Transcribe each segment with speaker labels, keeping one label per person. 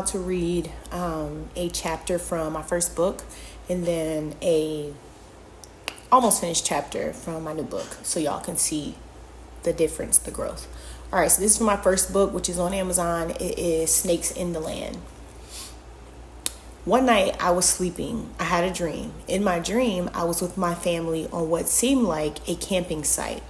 Speaker 1: To read a chapter from my first book and then a almost finished chapter from my new book so y'all can see the difference, the growth. All right, so this is from my first book, which is on Amazon. It is Snakes in the Land. One night I was sleeping. I had a dream. In my dream, I was with my family on what seemed like a camping site.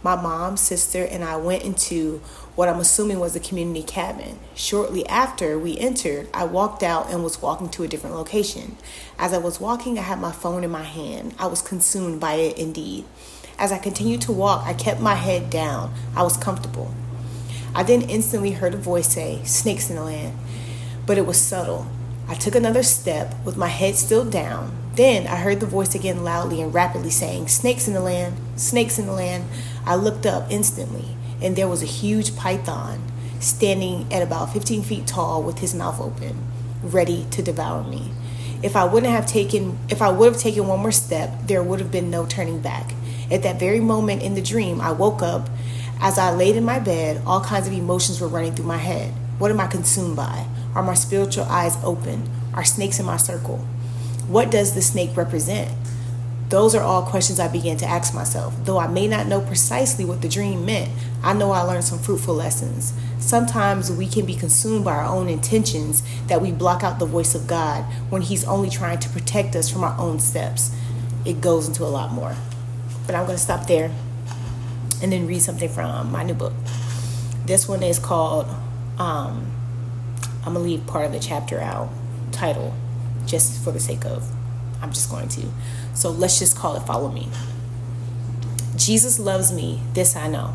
Speaker 1: My mom, sister, and I went into what I'm assuming was a community cabin. Shortly after we entered, I walked out and was walking to a different location. As I was walking, I had my phone in my hand. I was consumed by it indeed. As I continued to walk, I kept my head down. I was comfortable. I then instantly heard a voice say, "Snakes in the land," but it was subtle. I took another step with my head still down. Then I heard the voice again loudly and rapidly saying, "Snakes in the land, snakes in the land." I looked up instantly, and there was a huge python standing at about 15 feet tall with his mouth open, ready to devour me. If I would have taken one more step, there would have been no turning back. At that very moment in the dream, I woke up. As I laid in my bed, all kinds of emotions were running through my head. What am I consumed by? Are my spiritual eyes open? Are snakes in my circle? What does the snake represent? Those are all questions I began to ask myself. Though I may not know precisely what the dream meant, I know I learned some fruitful lessons. Sometimes we can be consumed by our own intentions that we block out the voice of God when He's only trying to protect us from our own steps. It goes into a lot more. But I'm going to stop there and then read something from my new book. This one is called, I'm going to leave part of the chapter out, title, just for the sake of, I'm just going to. So let's just call it Follow Me. Jesus loves me, this I know.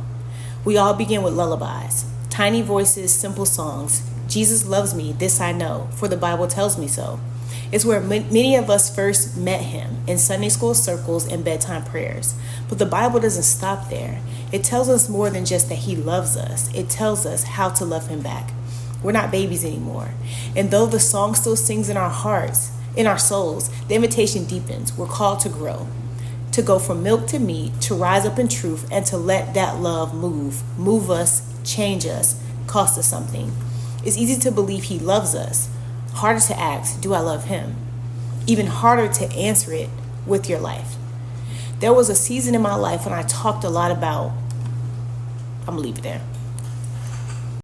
Speaker 1: We all begin with lullabies, tiny voices, simple songs. Jesus loves me, this I know, for the Bible tells me so. It's where many of us first met Him, in Sunday school circles and bedtime prayers. But the Bible doesn't stop there. It tells us more than just that He loves us. It tells us how to love Him back. We're not babies anymore. And though the song still sings in our hearts, in our souls, the invitation deepens. We're called to grow, to go from milk to meat, to rise up in truth, and to let that love move us, change us, cost us something. It's easy to believe He loves us. Harder to ask, do I love Him? Even harder to answer it with your life. There was a season in my life when I talked a lot about, I'm gonna leave it there.